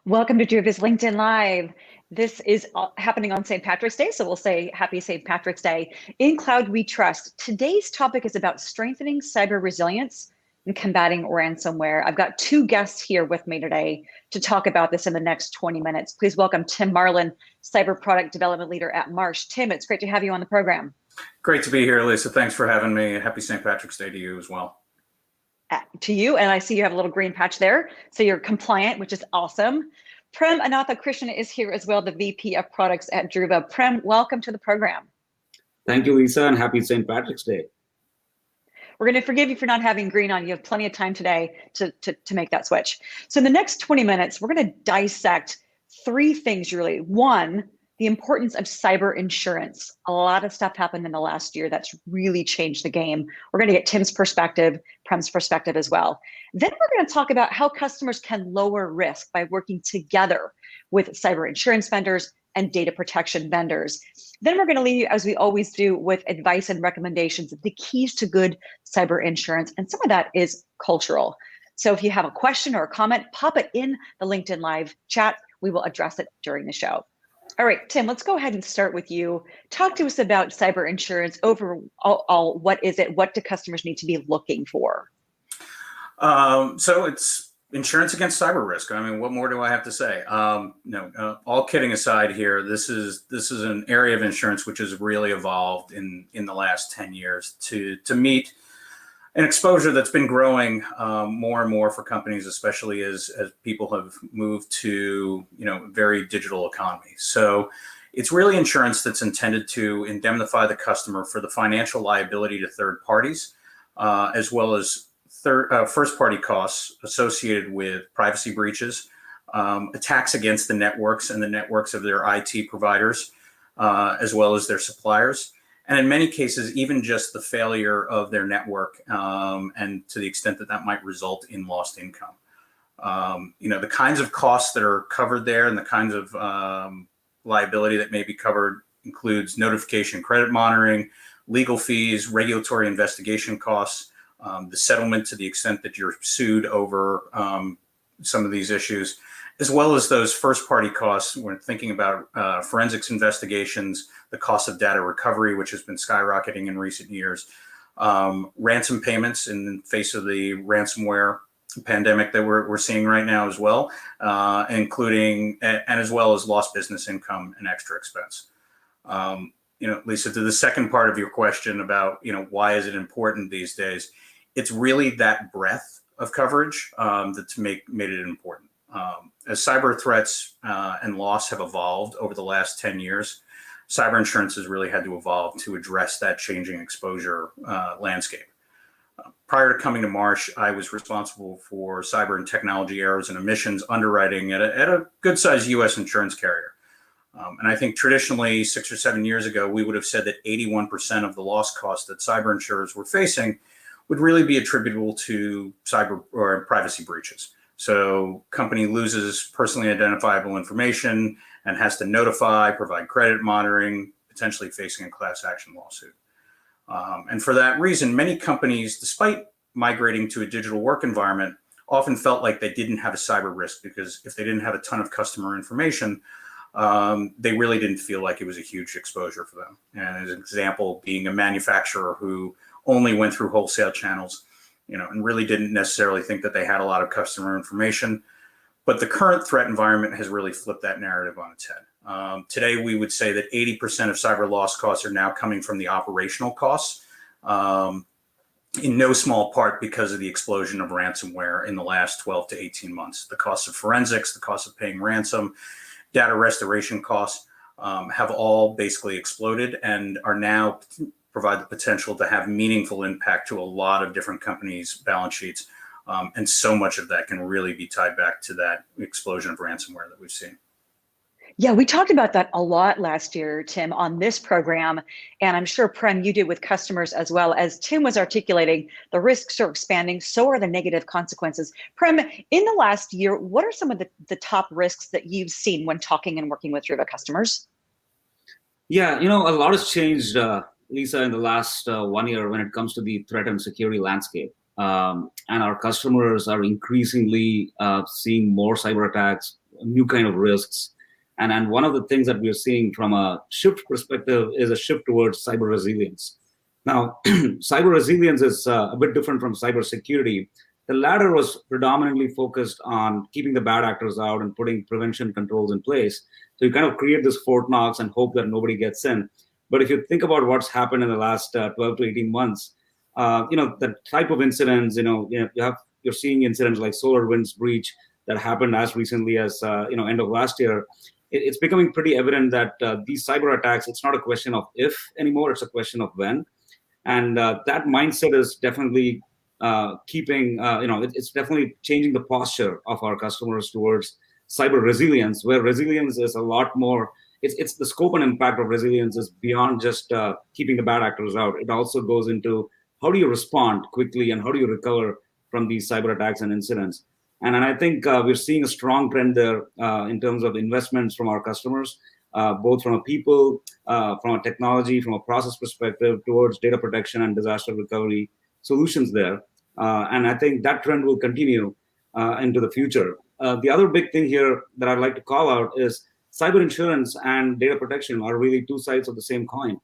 Welcome to Druva's LinkedIn Live. This is happening on St. Patrick's Day, so we'll say happy St. Patrick's Day. In Cloud We Trust. Today's topic is about strengthening cyber resilience and combating ransomware. I've got two guests here with me today to talk about this in the next 20 minutes. Please welcome Tim Marlin, Cyber Product Development Leader at Marsh. Tim, it's great to have you on the program. Great to be here, Lisa. Thanks for having me. Happy St. Patrick's Day to you as well. To you, and I see you have a little green patch there, so you're compliant, which is awesome. Prem Anatha Krishna is here as well, the VP of Products at Druva. Prem, welcome to the program. Thank you, Lisa, and happy St. Patrick's Day. We're going to forgive you for not having green on. You have plenty of time today to make that switch. So in the next 20 minutes, we're going to dissect three things really. One, the importance of cyber insurance. A lot of stuff happened in the last year that's really changed the game. We're going to get Tim's perspective, Prem's perspective as well. Then we're going to talk about how customers can lower risk by working together with cyber insurance vendors and data protection vendors. Then we're going to leave you, as we always do, with advice and recommendations, the keys to good cyber insurance. And some of that is cultural. So if you have a question or a comment, pop it in the LinkedIn Live chat. We will address it during the show. All right, Tim, let's go ahead and start with you. Talk to us about cyber insurance overall. What is it? What do customers need to be looking for? So it's insurance against cyber risk. I mean, what more do I have to say? All kidding aside here, this is an area of insurance which has really evolved in the last 10 years to meet an exposure that's been growing more and more for companies, especially as people have moved to very digital economy. So it's really insurance that's intended to indemnify the customer for the financial liability to third parties, as well as first-party costs associated with privacy breaches, attacks against the networks and the networks of their IT providers, as well as their suppliers. And in many cases, even just the failure of their network, and to the extent that that might result in lost income. The kinds of costs that are covered there and the kinds of liability that may be covered includes notification, credit monitoring, legal fees, regulatory investigation costs, the settlement to the extent that you're sued over some of these issues, as well as those first-party costs. We're thinking about forensics investigations, the cost of data recovery, which has been skyrocketing in recent years, ransom payments in the face of the ransomware pandemic that we're seeing right now as well, including and as well as lost business income and extra expense. Lisa, to the second part of your question about why is it important these days, it's really that breadth of coverage that's made it important. As cyber threats and loss have evolved over the last 10 years, cyber insurance has really had to evolve to address that changing exposure landscape. Prior to coming to Marsh, I was responsible for cyber and technology errors and emissions underwriting at a good-sized U.S. insurance carrier. And I think traditionally, 6 or 7 years ago, we would have said that 81% of the loss costs that cyber insurers were facing would really be attributable to cyber or privacy breaches. So company loses personally identifiable information and has to notify, provide credit monitoring, potentially facing a class action lawsuit. And for that reason, many companies, despite migrating to a digital work environment, often felt like they didn't have a cyber risk because if they didn't have a ton of customer information, they really didn't feel like it was a huge exposure for them. And as an example, being a manufacturer who only went through wholesale channels, and really didn't necessarily think that they had a lot of customer information. But the current threat environment has really flipped that narrative on its head. Today, we would say that 80% of cyber loss costs are now coming from the operational costs, in no small part because of the explosion of ransomware in the last 12 to 18 months. The cost of forensics, the cost of paying ransom, data restoration costs have all basically exploded and are now provide the potential to have meaningful impact to a lot of different companies' balance sheets. And so much of that can really be tied back to that explosion of ransomware that we've seen. Yeah, we talked about that a lot last year, Tim, on this program. And I'm sure, Prem, you did with customers as well. As Tim was articulating, the risks are expanding, so are the negative consequences. Prem, in the last year, what are some of the top risks that you've seen when talking and working with Druva customers? Yeah, a lot has changed, Lisa, in the last 1 year when it comes to the threat and security landscape. And our customers are increasingly seeing more cyber attacks, new kind of risks. And one of the things that we are seeing from a shift perspective is a shift towards cyber resilience. Now, cyber resilience is a bit different from cyber security. The latter was predominantly focused on keeping the bad actors out and putting prevention controls in place. So you kind of create this Fort Knox and hope that nobody gets in. But if you think about what's happened in the last 12 to 18 months, the type of incidents, you're seeing incidents like SolarWinds breach that happened as recently as end of last year. It's becoming pretty evident that these cyber attacks, it's not a question of if anymore, it's a question of when. And that mindset is definitely it's definitely changing the posture of our customers towards cyber resilience, where resilience is a lot more, it's the scope and impact of resilience is beyond just keeping the bad actors out. It also goes into how do you respond quickly and how do you recover from these cyber attacks and incidents. And I think we're seeing a strong trend there in terms of investments from our customers, both from a people, from a technology, from a process perspective towards data protection and disaster recovery solutions there. And I think that trend will continue into the future. The other big thing here that I'd like to call out is cyber insurance and data protection are really two sides of the same coin.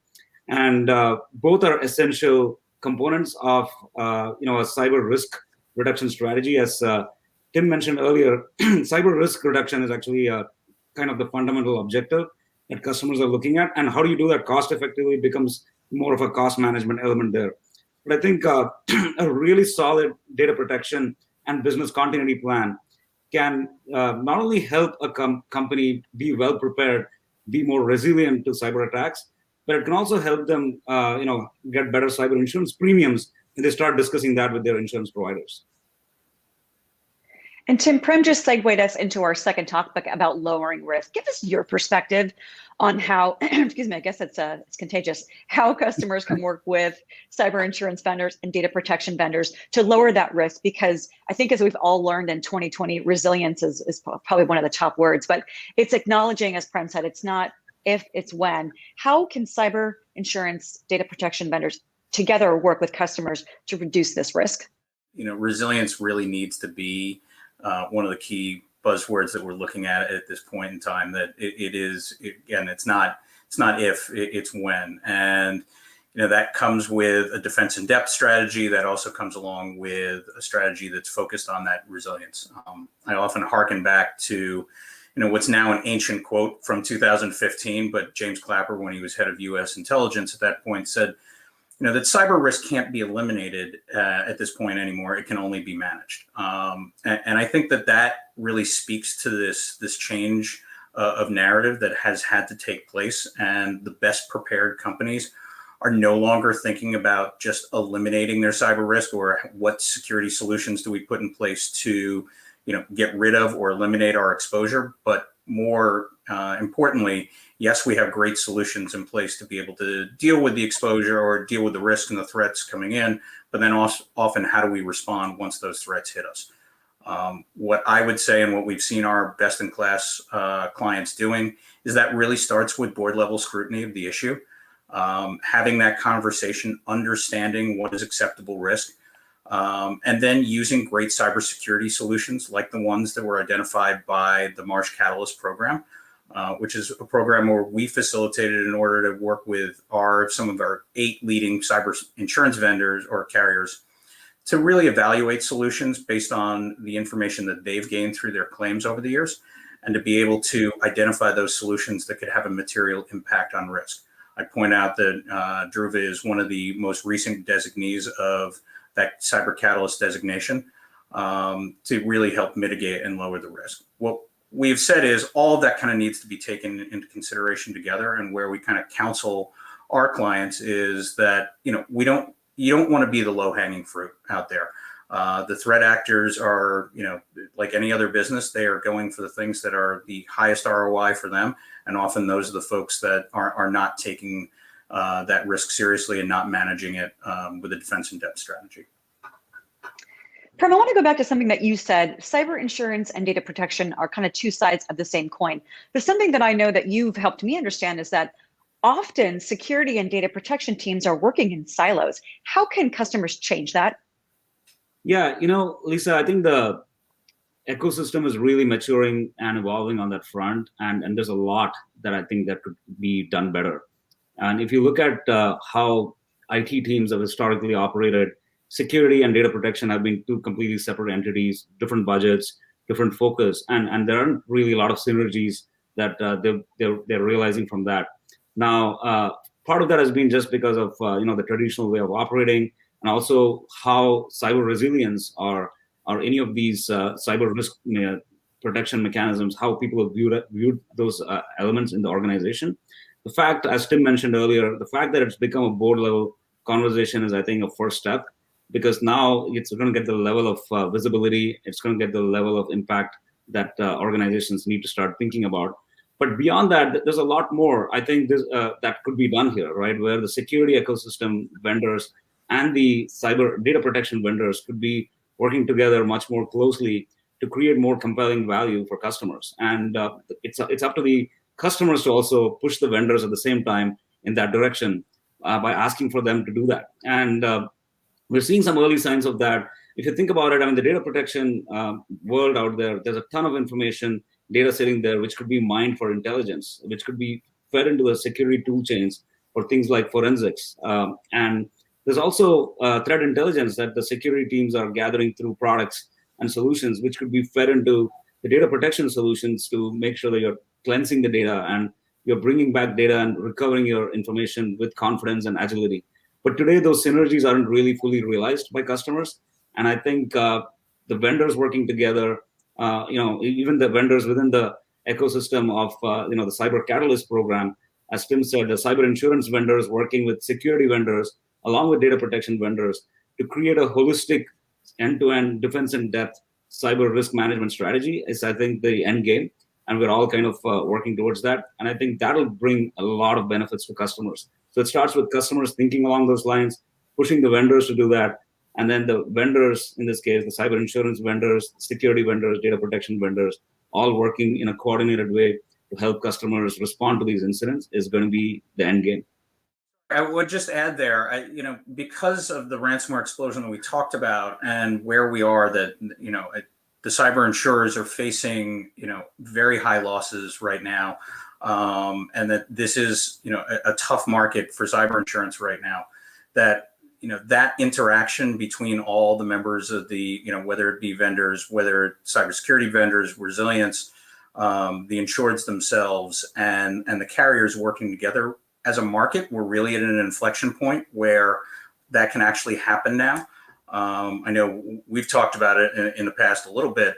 And both are essential components of a cyber risk reduction strategy. As Tim mentioned earlier, cyber risk reduction is actually kind of the fundamental objective that customers are looking at. And how do you do that cost effectively becomes more of a cost management element there. But I think a really solid data protection and business continuity plan can not only help a company be well prepared, be more resilient to cyber attacks, but it can also help them get better cyber insurance premiums when they start discussing that with their insurance providers. And Tim, Prem just segued us into our second topic about lowering risk. Give us your perspective on how, excuse me, I guess it's contagious, how customers can work with cyber insurance vendors and data protection vendors to lower that risk. Because I think as we've all learned in 2020, resilience is probably one of the top words, but it's acknowledging, as Prem said, it's not if, it's when. How can cyber insurance data protection vendors together work with customers to reduce this risk? Resilience really needs to be one of the key buzzwords that we're looking at this point in time. That it's not if, it's when. And that comes with a defense in depth strategy that also comes along with a strategy that's focused on that resilience. I often hearken back to what's now an ancient quote from 2015, but James Clapper, when he was head of US intelligence at that point, said that cyber risk can't be eliminated at this point anymore. It can only be managed. And I think that really speaks to this change of narrative that has had to take place. And the best prepared companies are no longer thinking about just eliminating their cyber risk or what security solutions do we put in place to get rid of or eliminate our exposure, but more importantly, yes, we have great solutions in place to be able to deal with the exposure or deal with the risk and the threats coming in, but then also often how do we respond once those threats hit us? What I would say and what we've seen our best-in-class clients doing is that really starts with board-level scrutiny of the issue, having that conversation, understanding what is acceptable risk, and then using great cybersecurity solutions like the ones that were identified by the Marsh Catalyst program, which is a program where we facilitated in order to work with some of our 8 leading cyber insurance vendors or carriers to really evaluate solutions based on the information that they've gained through their claims over the years, and to be able to identify those solutions that could have a material impact on risk. I point out that Druva is one of the most recent designees of that Cyber Catalyst designation to really help mitigate and lower the risk. What we've said is all of that kind of needs to be taken into consideration together, and where we kind of counsel our clients is that you don't want to be the low-hanging fruit out there. The threat actors are, like any other business, they are going for the things that are the highest ROI for them, and often those are the folks that are not taking that risk seriously and not managing it with a defense in depth strategy. Prem, I want to go back to something that you said. Cyber insurance and data protection are kind of two sides of the same coin. But something that I know that you've helped me understand is that often security and data protection teams are working in silos. How can customers change that? Yeah, Lisa, I think ecosystem is really maturing and evolving on that front, and there's a lot that I think that could be done better. And if you look at how IT teams have historically operated, security and data protection have been two completely separate entities, different budgets, different focus, and there aren't really a lot of synergies that they're realizing from that. Now, part of that has been just because of the traditional way of operating, and also how cyber resilience or any of these cyber risk protection mechanisms, how people have viewed those elements in the organization. The fact, as Tim mentioned earlier, the fact that it's become a board level conversation is, I think, a first step, because now it's going to get the level of visibility, it's going to get the level of impact that organizations need to start thinking about. But beyond that, there's a lot more, I think, that could be done here, right? Where the security ecosystem vendors and the cyber data protection vendors could be working together much more closely to create more compelling value for customers. And it's up to the customers to also push the vendors at the same time in that direction by asking for them to do that. And we're seeing some early signs of that. If you think about it, I mean, the data protection world out there, there's a ton of information, data sitting there, which could be mined for intelligence, which could be fed into the security tool chains for things like forensics. And there's also threat intelligence that the security teams are gathering through products and solutions, which could be fed into the data protection solutions to make sure that you're cleansing the data and you're bringing back data and recovering your information with confidence and agility. But today, those synergies aren't really fully realized by customers. And I think the vendors working together, even the vendors within the ecosystem of the Cyber Catalyst program, as Tim said, the cyber insurance vendors working with security vendors, along with data protection vendors, to create a holistic end-to-end defense in depth cyber risk management strategy is, I think, the end game. And we're all kind of working towards that. And I think that'll bring a lot of benefits to customers. So it starts with customers thinking along those lines, pushing the vendors to do that. And then the vendors, in this case, the cyber insurance vendors, security vendors, data protection vendors, all working in a coordinated way to help customers respond to these incidents is going to be the end game. I would just add there, because of the ransomware explosion that we talked about and where we are, that, the cyber insurers are facing, very high losses right now. And that this is, a tough market for cyber insurance right now, that, that interaction between all the members of the, whether it be vendors, whether it's cybersecurity vendors, resilience, the insureds themselves, and the carriers working together as a market, we're really at an inflection point where that can actually happen now. I know we've talked about it in the past a little bit,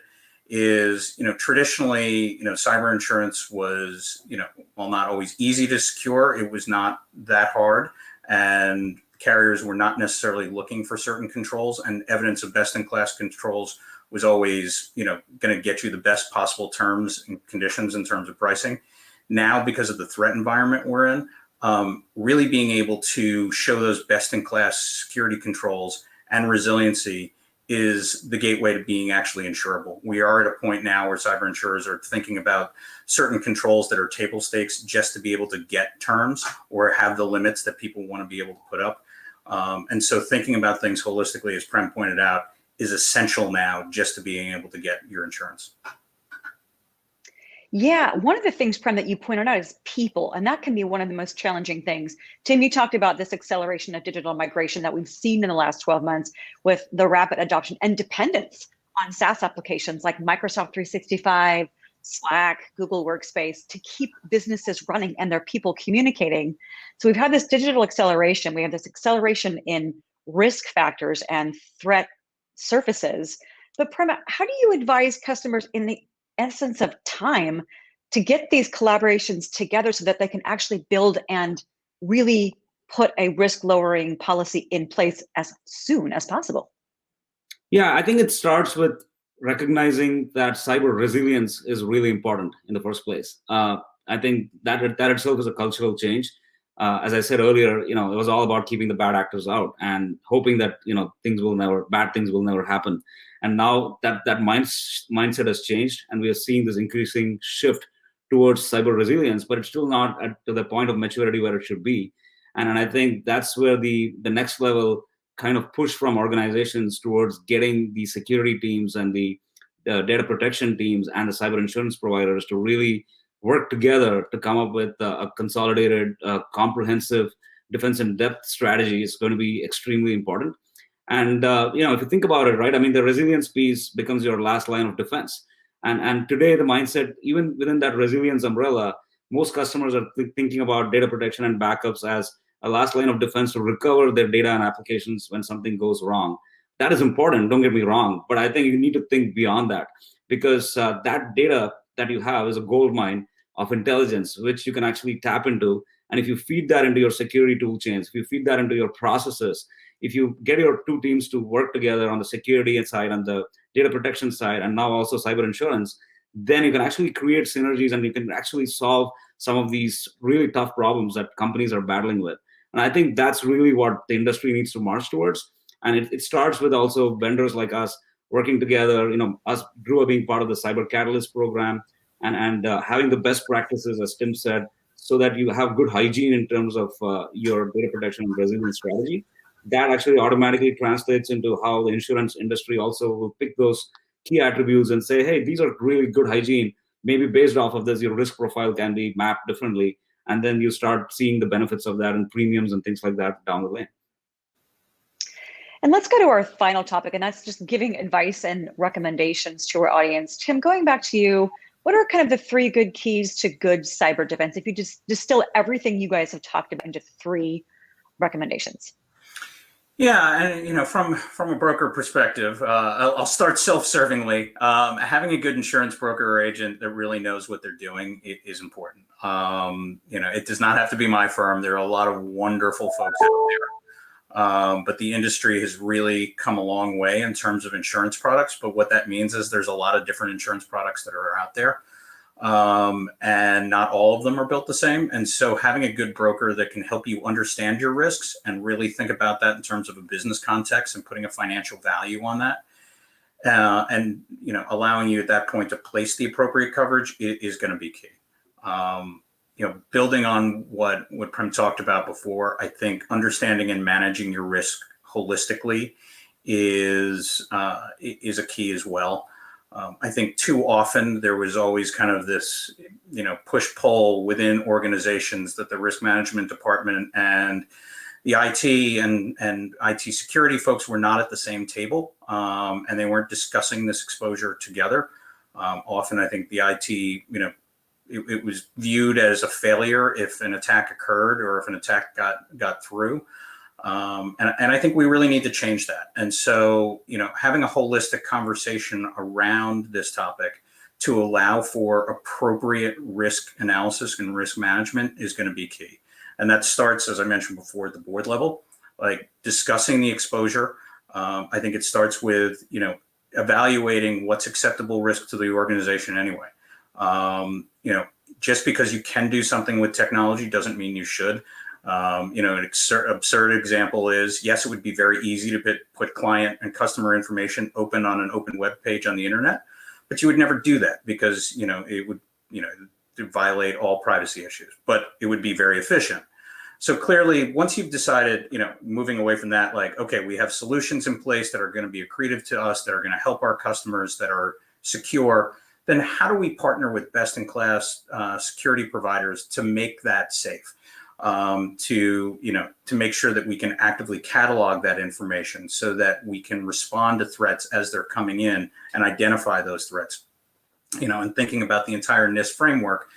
is, traditionally, cyber insurance was, while not always easy to secure, it was not that hard. And carriers were not necessarily looking for certain controls, and evidence of best-in-class controls was always, going to get you the best possible terms and conditions in terms of pricing. Now, because of the threat environment we're in, really being able to show those best-in-class security controls and resiliency is the gateway to being actually insurable. We are at a point now where cyber insurers are thinking about certain controls that are table stakes just to be able to get terms or have the limits that people want to be able to put up. And so thinking about things holistically, as Prem pointed out, is essential now just to being able to get your insurance. Yeah, one of the things, Prem, that you pointed out is people, and that can be one of the most challenging things. Tim, you talked about this acceleration of digital migration that we've seen in the last 12 months with the rapid adoption and dependence on SaaS applications like Microsoft 365, Slack, Google Workspace to keep businesses running and their people communicating. So we've had this digital acceleration. We have this acceleration in risk factors and threat surfaces. But Prem, how do you advise customers in the essence of time to get these collaborations together so that they can actually build and really put a risk lowering policy in place as soon as possible? Yeah, I think it starts with recognizing that cyber resilience is really important in the first place. I think that itself is a cultural change. As I said earlier, it was all about keeping the bad actors out and hoping that bad things will never happen. And now that mindset has changed, and we are seeing this increasing shift towards cyber resilience, but it's still not to the point of maturity where it should be. And I think that's where the next level kind of push from organizations towards getting the security teams and the data protection teams and the cyber insurance providers to really work together to come up with a consolidated, comprehensive defense in depth strategy is going to be extremely important. And if you think about it, right, I mean, the resilience piece becomes your last line of defense. And today, the mindset, even within that resilience umbrella, most customers are thinking about data protection and backups as a last line of defense to recover their data and applications when something goes wrong. That is important, don't get me wrong, but I think you need to think beyond that, because that data that you have is a gold mine of intelligence, which you can actually tap into. And if you feed that into your security tool chains, if you feed that into your processes, if you get your two teams to work together on the security side and the data protection side, and now also cyber insurance, then you can actually create synergies and you can actually solve some of these really tough problems that companies are battling with. And I think that's really what the industry needs to march towards. And it starts with also vendors like us working together, us, Druva, being part of the Cyber Catalyst program, and having the best practices, as Tim said, so that you have good hygiene in terms of your data protection and resilience strategy. That actually automatically translates into how the insurance industry also will pick those key attributes and say, hey, these are really good hygiene. Maybe based off of this, your risk profile can be mapped differently. And then you start seeing the benefits of that and premiums and things like that down the lane. And let's go to our final topic, and that's just giving advice and recommendations to our audience. Tim, going back to you, what are kind of the 3 good keys to good cyber defense? If you just distill everything you guys have talked about into 3 recommendations. Yeah, and from a broker perspective, I'll start self-servingly. Having a good insurance broker or agent that really knows what they're doing is important. It does not have to be my firm. There are a lot of wonderful folks out there, but the industry has really come a long way in terms of insurance products. But what that means is there's a lot of different insurance products that are out there. And not all of them are built the same. And so having a good broker that can help you understand your risks and really think about that in terms of a business context and putting a financial value on that, and allowing you at that point to place the appropriate coverage is going to be key. Building on what Prem talked about before, I think understanding and managing your risk holistically is a key as well. I think too often there was always kind of this, push-pull within organizations that the risk management department and the IT and IT security folks were not at the same table, and they weren't discussing this exposure together. Often I think the IT, it was viewed as a failure if an attack occurred or if an attack got through. And I think we really need to change that. And so, having a holistic conversation around this topic to allow for appropriate risk analysis and risk management is going to be key. And that starts, as I mentioned before, at the board level, like discussing the exposure. I think it starts with, evaluating what's acceptable risk to the organization anyway. Just because you can do something with technology doesn't mean you should. An absurd example is, yes, it would be very easy to put client and customer information open on an open web page on the internet, but you would never do that because, it would, violate all privacy issues, but it would be very efficient. So clearly, once you've decided, moving away from that, like, okay, we have solutions in place that are going to be accretive to us, that are going to help our customers, that are secure, then how do we partner with best-in-class security providers to make that safe? To make sure that we can actively catalog that information so that we can respond to threats as they're coming in and identify those threats. And thinking about the entire NIST framework,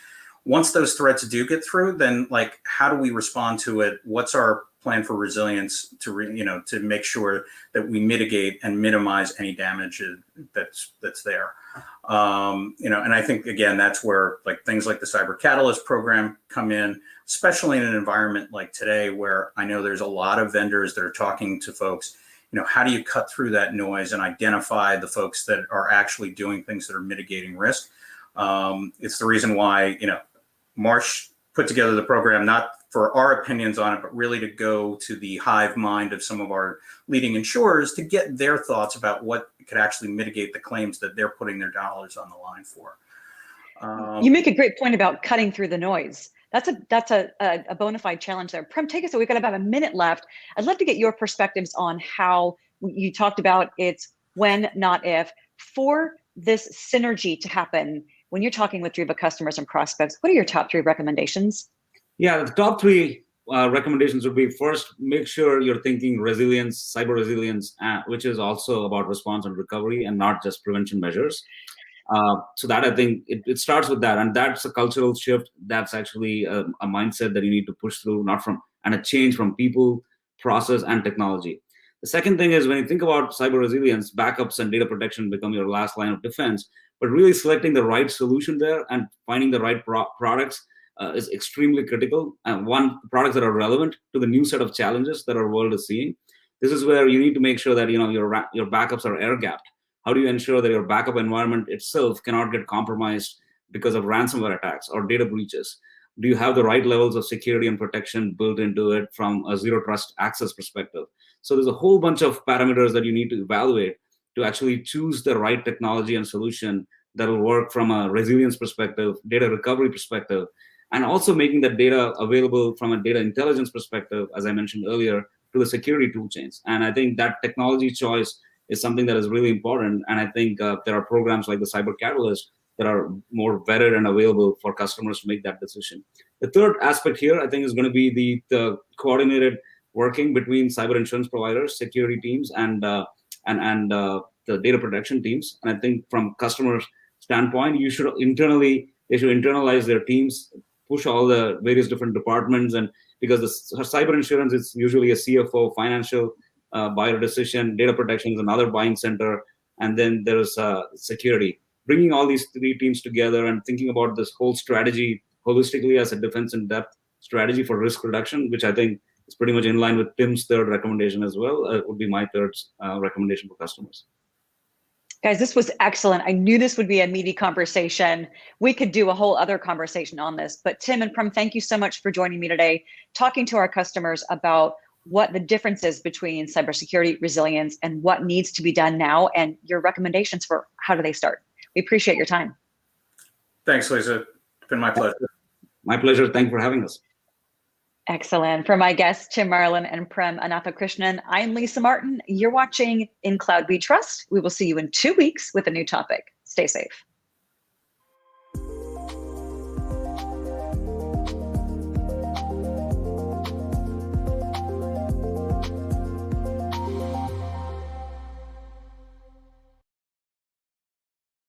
once those threats do get through, then how do we respond to it? What's our plan for resilience to make sure that we mitigate and minimize any damage that's there? And I think, again, that's where things like the Cyber Catalyst program come in, especially in an environment like today, where I know there's a lot of vendors that are talking to folks. How do you cut through that noise and identify the folks that are actually doing things that are mitigating risk? It's the reason why, Marsh put together the program, not for our opinions on it, but really to go to the hive mind of some of our leading insurers to get their thoughts about what could actually mitigate the claims that they're putting their dollars on the line for. You make a great point about cutting through the noise. That's a bona fide challenge there. Prem, take us. So we've got about a minute left. I'd love to get your perspectives on how you talked about it's when, not if, 4 this synergy to happen when you're talking with Druva customers and prospects, what are your top 3 recommendations? Yeah, the top 3 recommendations would be: first, make sure you're thinking resilience, cyber resilience, which is also about response and recovery and not just prevention measures. So that, I think it starts with that, and that's a cultural shift. That's actually a mindset that you need to push through, and a change from people, process, and technology. The second thing is, when you think about cyber resilience, backups and data protection become your last line of defense, but really selecting the right solution there and finding the right products is extremely critical. And products that are relevant to the new set of challenges that our world is seeing. This is where you need to make sure that your backups are air gapped. How do you ensure that your backup environment itself cannot get compromised because of ransomware attacks or data breaches? Do you have the right levels of security and protection built into it from a zero trust access perspective? So there's a whole bunch of parameters that you need to evaluate to actually choose the right technology and solution that will work from a resilience perspective, data recovery perspective, and also making that data available from a data intelligence perspective, as I mentioned earlier, to the security tool chains. And I think that technology choice is something that is really important. And I think there are programs like the Cyber Catalyst that are more vetted and available for customers to make that decision. The third aspect here, I think, is going to be the coordinated working between cyber insurance providers, security teams, and the data protection teams. And I think from customers' standpoint, they should internalize their teams, push all the various different departments, and because the cyber insurance is usually a CFO, financial buyer decision, data protection is another buying center, and then there's security. Bringing all these 3 teams together and thinking about this whole strategy holistically as a defense in depth strategy for risk reduction, which I think is pretty much in line with Tim's third recommendation as well, would be my third recommendation for customers. Guys, this was excellent. I knew this would be a meaty conversation. We could do a whole other conversation on this, but Tim and Prem, thank you so much for joining me today, talking to our customers about what the difference is between cybersecurity, resilience, and what needs to be done now, and your recommendations for how do they start. We appreciate your time. Thanks, Lisa. It's been my pleasure. My pleasure. Thank you for having us. Excellent. For my guests, Tim Marlin and Prem Anathakrishnan, I'm Lisa Martin. You're watching In Cloud We Trust. We will see you in 2 weeks with a new topic. Stay safe.